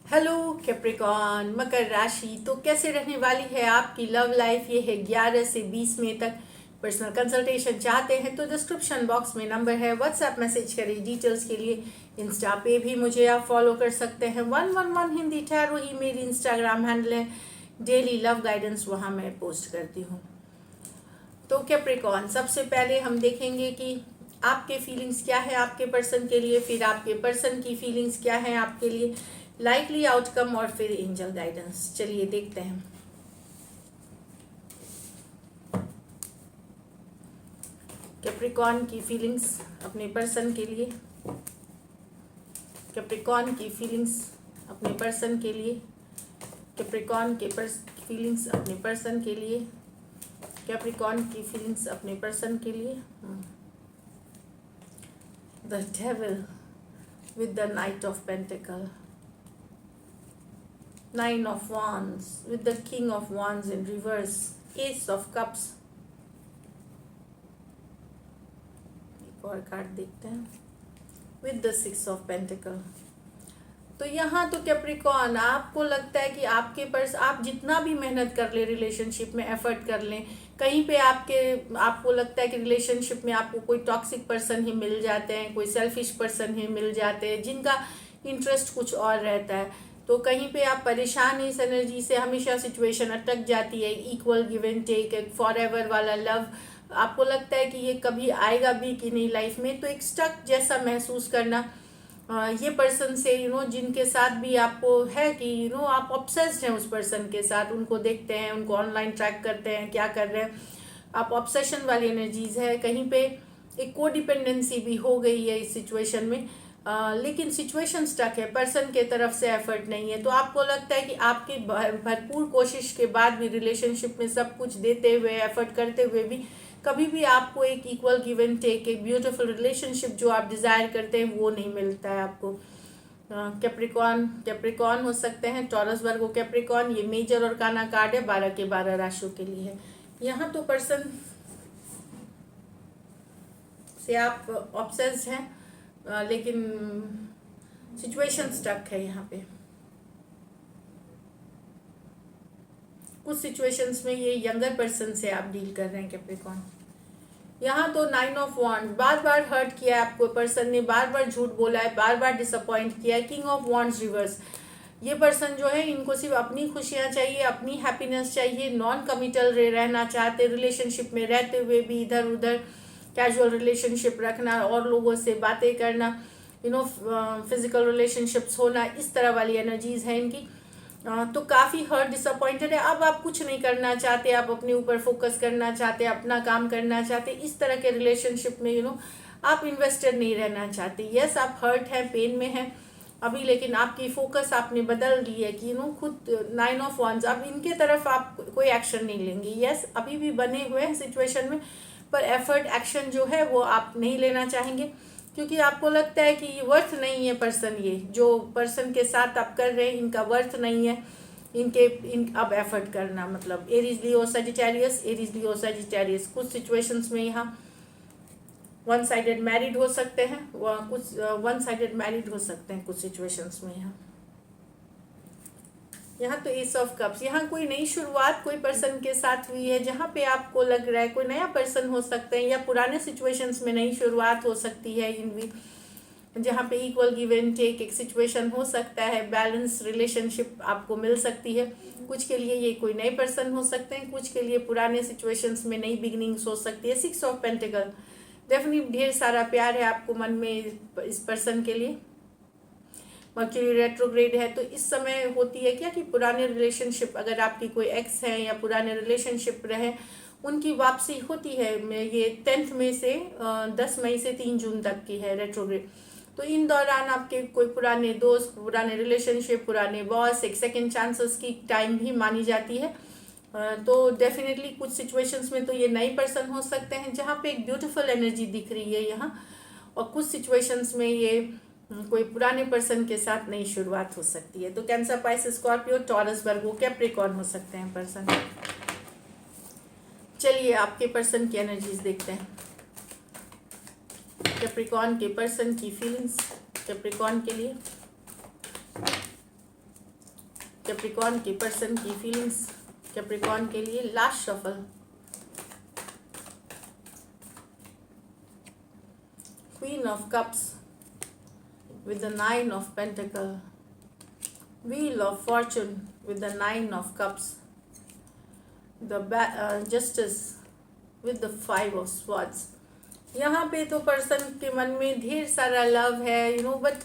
Hello Capricorn मकर राशि। तो कैसे रहने वाली है आपकी लव लाइफ? ये है 11 से 20 मई तक। पर्सनल कंसल्टेशन चाहते हैं तो डिस्क्रिप्शन बॉक्स में नंबर है, व्हाट्सएप मैसेज करिए डिटेल्स के लिए। इंस्टा पे भी मुझे आप फॉलो कर सकते हैं। 111 हिंदी टैरो ही मेरी इंस्टाग्राम हैंडल है। डेली लव गाइडेंस वहाँ मैं पोस्ट करती हूँ। तो कैप्रिकॉन, सबसे पहले हम देखेंगे कि आपके फीलिंग्स क्या है आपके पर्सन के लिए, फिर आपके पर्सन की फीलिंग्स क्या है आपके लिए, लाइकली आउटकम और फिर एंजल गाइडेंस। चलिए देखते हैं। कैप्रिकॉन की फीलिंग्स अपने पर्सन के लिए, कैप्रिकॉन की फीलिंग्स अपने पर्सन के लिए, कैप्रिकॉन के फीलिंग्स अपने पर्सन के लिए, कैप्रिकॉन की फीलिंग्स अपने पर्सन के लिए। The devil with the Knight of Pentacle, Nine of Wands with the King of Wands in reverse, Ace of Cups। एक और कार्ड देखते हैं, with the Six of Pentacle। तो यहाँ तो कैप्रिकॉन, आपको लगता है कि आप जितना भी मेहनत कर ले रिलेशनशिप में, एफर्ट कर लें, कहीं पे आपको लगता है कि रिलेशनशिप में आपको कोई टॉक्सिक पर्सन ही मिल जाते हैं, कोई सेल्फिश पर्सन ही मिल जाते हैं जिनका इंटरेस्ट कुछ और रहता है। तो कहीं पे आप परेशान हैं इस एनर्जी से, हमेशा सिचुएशन अटक जाती है। इक्वल गिव एंड टेक, एक फॉर एवर वाला लव आपको लगता है कि ये कभी आएगा भी कि नहीं लाइफ में। तो एक स्टक जैसा महसूस करना ये पर्सन से जिनके साथ भी आपको है कि आप ऑब्सेस्ड हैं उस पर्सन के साथ, उनको देखते हैं, उनको ऑनलाइन ट्रैक करते हैं क्या कर रहे हैं, आप ऑब्सेशन वाली एनर्जीज है। कहीं पे एक कोडिपेंडेंसी भी हो गई है इस सिचुएशन में। लेकिन सिचुएशन स्टक है, पर्सन के तरफ से एफर्ट नहीं है। तो आपको लगता है कि आपकी भरपूर कोशिश के बाद भी रिलेशनशिप में सब कुछ देते हुए, एफर्ट करते हुए भी कभी भी आपको एक इक्वल गिव एंड टेक, एक ब्यूटीफुल रिलेशनशिप जो आप डिजायर करते हैं वो नहीं मिलता है आपको। कैप्रिकॉन हो सकते हैं, टॉरस वर्गो कैप्रिकॉन। ये मेजर और काना कार्ड है, 12 के 12 राशियों के लिए है। यहाँ तो पर्सन से आप ऑब्सेस्ड हैं, लेकिन सिचुएशन स्टक है यहाँ पे। कुछ सिचुएशंस में ये यंगर पर्सन से आप डील कर रहे हैं कैप्रिकॉन। यहाँ तो 9 of wand, bar bar hurt किया है आपको पर्सन ने, बार बार झूठ बोला है, बार बार डिसअपॉइंट किया है। किंग ऑफ वॉन्ड्स रिवर्स, ये पर्सन जो है इनको सिर्फ अपनी खुशियाँ चाहिए, अपनी हैप्पीनेस चाहिए, नॉन कमिटल रहना चाहते, रिलेशनशिप में रहते हुए भी इधर उधर कैजुअल रिलेशनशिप रखना और लोगों से बातें करना, फिजिकल रिलेशनशिप्स होना, इस तरह वाली एनर्जीज है इनकी। तो काफ़ी हर्ट डिसअपॉइंटेड है। अब आप कुछ नहीं करना चाहते, आप अपने ऊपर फोकस करना चाहते, अपना काम करना चाहते, इस तरह के रिलेशनशिप में आप इन्वेस्टेड नहीं रहना चाहते। यस, आप हर्ट हैं, पेन में हैं अभी, लेकिन आपकी फोकस आपने बदल दी है कि खुद 9 ऑफ वॉन्ड्स, अब इनके तरफ आप कोई एक्शन नहीं लेंगे। यस, अभी भी बने हुए हैं सिचुएशन में, पर एफर्ट एक्शन जो है वो आप नहीं लेना चाहेंगे, क्योंकि आपको लगता है कि ये वर्थ नहीं है पर्सन, ये जो पर्सन के साथ आप कर रहे हैं इनका वर्थ नहीं है अब एफर्ट करना। मतलब Aries Leo Sagittarius, Aries Leo Sagittarius. कुछ सिचुएशंस में यहाँ वन साइडेड मैरिड हो सकते हैं, कुछ वन साइडेड मैरिड हो सकते हैं कुछ सिचुएशंस में। यहाँ तो एस ऑफ कप्स, यहाँ कोई नई शुरुआत कोई पर्सन के साथ हुई है, जहाँ पे आपको लग रहा है कोई नया पर्सन हो सकते हैं, या पुराने सिचुएशंस में नई शुरुआत हो सकती है इन भी, जहाँ पे इक्वल गिव एंड टेक एक सिचुएशन हो सकता है, बैलेंस रिलेशनशिप आपको मिल सकती है। कुछ के लिए ये कोई नए पर्सन हो सकते हैं, कुछ के लिए पुराने सिचुएशंस में नई बिगिनिंग्स हो सकती है। 6 ऑफ पेंटिकल, डेफिनेटली ढेर सारा प्यार है आपको मन में इस पर्सन के लिए। मर्क्यूरी रेट्रोग्रेड है, तो इस समय होती है क्या कि पुराने रिलेशनशिप, अगर आपकी कोई एक्स है या पुराने रिलेशनशिप रहे, उनकी वापसी होती है। ये 10 मई से 10 मई से 3 जून तक की है रेट्रोग्रेड। तो इन दौरान आपके कोई पुराने दोस्त, पुराने रिलेशनशिप, पुराने बॉस, एक सेकेंड चांसेस की टाइम भी मानी जाती है। तो डेफिनेटली कुछ सिचुएशंस में तो ये नए पर्सन हो सकते हैं जहाँ पे एक ब्यूटीफुल एनर्जी दिख रही है यहाँ, और कुछ सिचुएशंस में ये कोई पुराने पर्सन के साथ नई शुरुआत हो सकती है। तो कैंसर, पाइसेस, स्कॉर्पियो, टॉरस, वर्गो, कैप्रिकॉर्न हो सकते हैं पर्सन। चलिए आपके पर्सन की एनर्जीज देखते हैं। कैप्रिकॉर्न के पर्सन की फीलिंग्स कैप्रिकॉर्न के लिए। कैप्रिकॉर्न के पर्सन की फीलिंग्स कैप्रिकॉर्न के लिए last shuffle. Queen of cups with the nine of pentacle, wheel of fortune with the nine of cups, the justice with the five of swords। यहाँ पे तो person के मन में ढेर सारा लव है, बट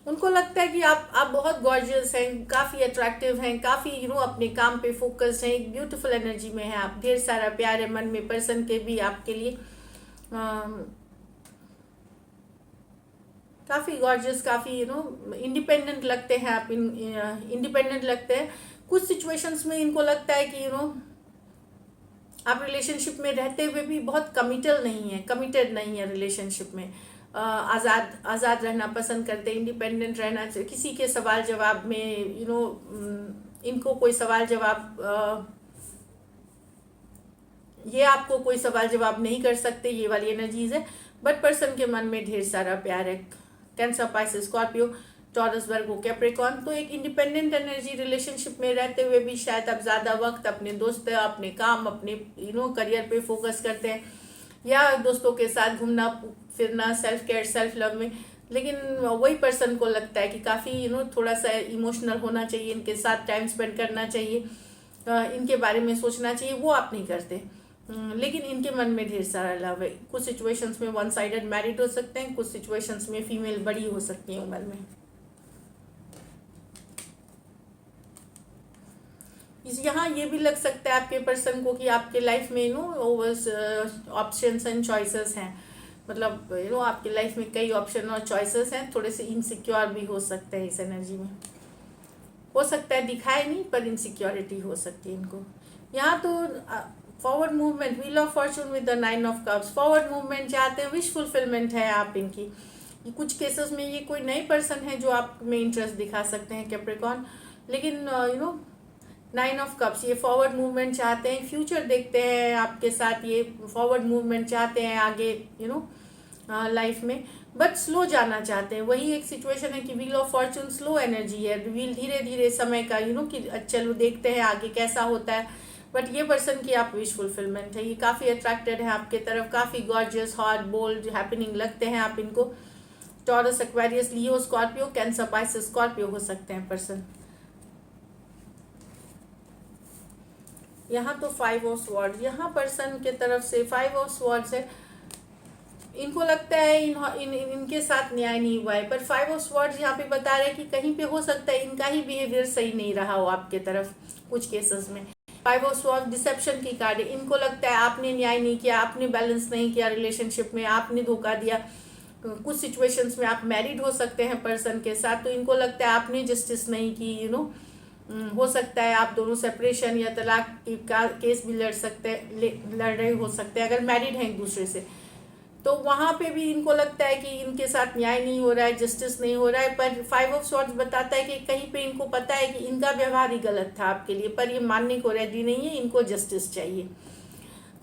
उनको लगता है कि आप बहुत गॉर्जियस हैं, काफ़ी अट्रैक्टिव हैं, काफ़ी अपने काम पे फोकस्ड हैं, एक ब्यूटीफुल एनर्जी में है आप, ढेर सारा प्यार है मन में पर्सन के भी आपके लिए, काफ़ी गॉर्जियस, काफ़ी इंडिपेंडेंट लगते हैं आप, इंडिपेंडेंट लगते हैं। कुछ सिचुएशंस में इनको लगता है कि आप रिलेशनशिप में रहते हुए भी बहुत कमिटेड नहीं है रिलेशनशिप में, आज़ाद रहना पसंद करते हैं, इंडिपेंडेंट रहना, किसी के सवाल जवाब में इनको कोई सवाल जवाब ये आपको कोई सवाल जवाब नहीं कर सकते, ये वाली एनर्जीज है। बट पर्सन के मन में ढेर सारा प्यार है। कैंसर, पाइसेस, स्कॉर्पियो, टॉरस, वर्गो, कैप्रिकॉर्न, तो एक इंडिपेंडेंट एनर्जी, रिलेशनशिप में रहते हुए भी शायद आप ज़्यादा वक्त अपने दोस्त, अपने काम, अपने करियर पे फोकस करते हैं, या दोस्तों के साथ घूमना फिरना, सेल्फ केयर, सेल्फ लव में। लेकिन वही पर्सन को लगता है कि काफ़ी थोड़ा सा इमोशनल होना चाहिए, इनके साथ टाइम स्पेंड करना चाहिए, इनके बारे में सोचना चाहिए, वो आप नहीं करते। लेकिन इनके मन में ढेर सारा लव है। कुछ सिचुएशंस में वन साइडेड मैरिड हो सकते हैं, कुछ सिचुएशंस में फीमेल बड़ी हो सकती है उम्र में। यहाँ ये भी लग सकता है आपके पर्सन को कि आपके लाइफ में ऑप्शंस एंड चॉइसेस हैं, मतलब आपके लाइफ में कई ऑप्शन और चॉइसेस हैं, थोड़े से इनसिक्योर भी हो सकते हैं इस एनर्जी में, हो सकता है दिखाए नहीं पर इनसिक्योरिटी हो सकती है इनको। यहाँ तो forward movement, wheel of Fortune with the nine of cups, forward movement चाहते हैं, विश फुलफिलमेंट है आप इनकी। कुछ केसेस में ये कोई नई पर्सन है जो आप में इंटरेस्ट दिखा सकते हैं कैप्रिकॉर्न, लेकिन नाइन ऑफ कप्स, ये फॉरवर्ड मूवमेंट चाहते हैं, फ्यूचर देखते हैं आपके साथ, ये फॉरवर्ड मूवमेंट चाहते हैं आगे लाइफ में, बट स्लो जाना चाहते हैं। वही एक सिचुएशन है कि wheel of Fortune slow energy है, व्हील धीरे धीरे समय का कि चलो देखते हैं आगे कैसा होता है, बट ये पर्सन की आप विश फुलफिलमेंट है, ये काफ़ी अट्रैक्टेड है आपके तरफ, काफ़ी गॉर्जियस, हॉट, बोल्ड, हैपनिंग लगते हैं आप इनको। टॉरस, एक्वेरियस, लियो, स्कॉर्पियो, कैंसर, पाइसेस, स्कॉर्पियो हो सकते हैं पर्सन। यहाँ तो फाइव ऑफ स्वॉर्ड्स, यहाँ पर्सन के तरफ से फाइव ऑफ स्वॉर्ड्स है, इनको लगता है इनके साथ न्याय नहीं हुआ है, पर फाइव ऑफ स्वॉर्ड्स यहाँ पे बता रहे हैं कि कहीं पे हो सकता है इनका ही बिहेवियर सही नहीं रहा हो आपके तरफ कुछ केसेस में। फाइव ऑफ स्वॉर्ड्स डिसेप्शन की कार्ड है, इनको लगता है आपने न्याय नहीं किया, आपने बैलेंस नहीं किया रिलेशनशिप में, आपने धोखा दिया। कुछ सिचुएशंस में आप मैरिड हो सकते हैं पर्सन के साथ, तो इनको लगता है आपने जस्टिस नहीं की, हो सकता है आप दोनों सेपरेशन या तलाक का केस भी लड़ रहे हो सकते हैं अगर मैरिड हैं एक दूसरे से, तो वहाँ पे भी इनको लगता है कि इनके साथ न्याय नहीं हो रहा है, जस्टिस नहीं हो रहा है। पर फाइव ऑफ स्वॉर्ड्स बताता है कि कहीं पे इनको पता है कि इनका व्यवहार ही गलत था आपके लिए, पर ये मानने को रेडी नहीं है, इनको जस्टिस चाहिए।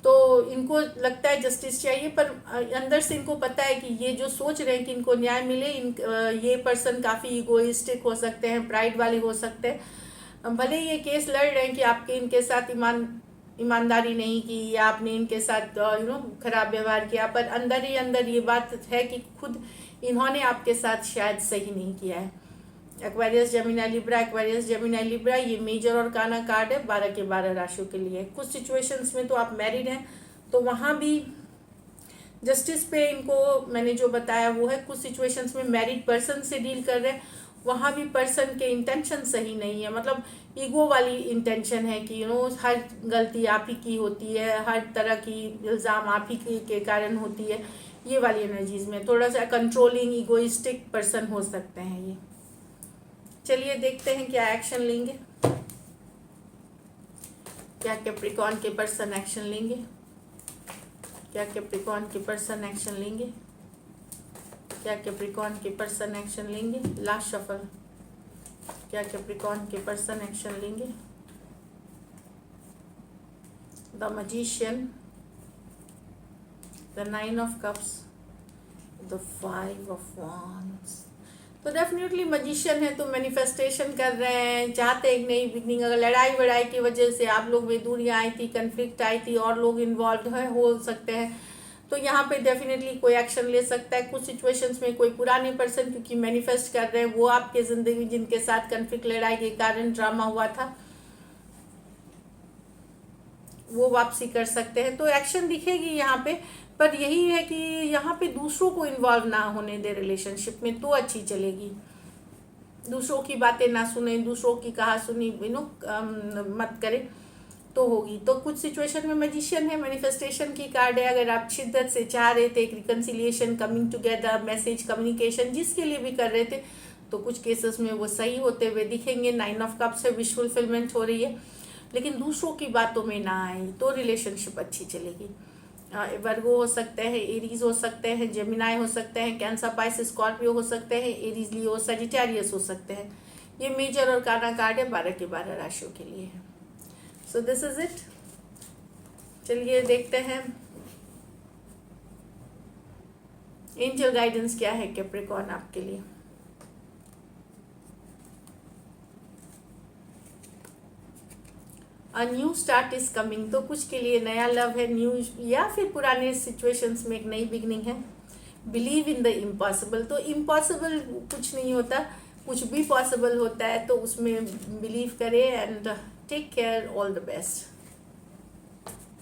तो इनको लगता है जस्टिस चाहिए, पर अंदर से इनको पता है कि ये जो सोच रहे हैं कि इनको न्याय मिले, ये पर्सन काफ़ी इगोइस्टिक हो सकते हैं, प्राइड वाले हो सकते हैं। भले ये केस लड़ रहे हैं कि आपके इनके साथ ईमानदारी नहीं की या आपने इनके साथ खराब व्यवहार किया, पर अंदर ही अंदर ये बात है कि खुद इन्होंने आपके साथ शायद सही नहीं किया है। Aquarius, Gemini, Libra, Aquarius, Gemini, Libra, ये मेजर और काना कार्ड है 12 के 12 राशियों के लिए। कुछ सिचुएशंस में तो आप मैरिड हैं तो वहाँ भी जस्टिस पे इनको मैंने जो बताया वो है। कुछ सिचुएशंस में मैरिड पर्सन से डील कर रहे हैं, वहाँ भी पर्सन के इंटेंशन सही नहीं है, मतलब ईगो वाली इंटेंशन है कि हर गलती आप ही की होती है, हर तरह की इल्ज़ाम आप ही के कारण होती है। ये वाली एनर्जीज में थोड़ा सा कंट्रोलिंग, इगोइस्टिक पर्सन हो सकते हैं ये। चलिए देखते हैं क्या एक्शन लेंगे, क्या कैप्रिकॉर्न के पर्सन एक्शन लेंगे, क्या कैप्रिकॉर्न के पर्सन एक्शन लेंगे, क्या कैप्रिकॉर्न के पर्सन एक्शन लेंगे। लास्ट शफल, क्या कैप्रिकॉर्न के पर्सन एक्शन लेंगे। The magician, the nine of cups, the five of wands, तो डेफिनेटली मजिशियन है तो मैनिफेस्टेशन कर रहे हैं, चाहते हैं एक नई बिगनिंग। अगर लड़ाई वड़ाई की वजह से आप लोग में दूरियां आई थी, कन्फ्लिक्ट आई थी और लोग इन्वॉल्व है हो सकते हैं, तो यहाँ पे डेफिनेटली कोई एक्शन ले सकता है। कुछ सिचुएशंस में कोई पुराने पर्सन क्योंकि मैनिफेस्ट कर रहे हैं, वो आपके ज़िंदगी जिनके साथ कन्फ्लिक्ट लड़ाई के कारण ड्रामा हुआ था वो वापसी कर सकते हैं। तो एक्शन दिखेगी यहाँ पे, पर यही है कि यहाँ पे दूसरों को इन्वॉल्व ना होने दे रिलेशनशिप में तो अच्छी चलेगी। दूसरों की बातें ना सुने, दूसरों की कहा सुनी मत करें तो होगी। तो कुछ सिचुएशन में मैजिशियन है, मैनिफेस्टेशन की कार्ड है। अगर आप शिद्दत से चाह रहे थे एक reconciliation, coming together, message communication जिसके लिए भी कर रहे थे, तो कुछ केसेस में वो सही होते हुए दिखेंगे। 9 ऑफ कप्स से विश फुलफिलमेंट हो रही है, लेकिन दूसरों की बातों में ना आए तो रिलेशनशिप अच्छी चलेगी। वर्गो हो सकते हैं, एरीज हो सकते हैं, जेमिनाई हो सकते हैं, कैंसर, पाइसिस, स्कॉर्पियो हो सकते हैं, एरीज, लियो, सजिटेरियस हो सकते हैं। ये मेजर और काना कार्ड है 12 के 12 राशियों के लिए है। So this is it. चलिए देखते हैं एंजल गाइडेंस क्या है कैप्रिकॉर्न आपके लिए। A new start is coming, तो कुछ के लिए नया लव है, न्यू, या फिर पुराने सिचुएशंस में एक नई बिगनिंग है। बिलीव इन द इम्पॉसिबल, तो इम्पॉसिबल कुछ नहीं होता, कुछ भी पॉसिबल होता है, तो उसमें बिलीव करें and take care, all the best.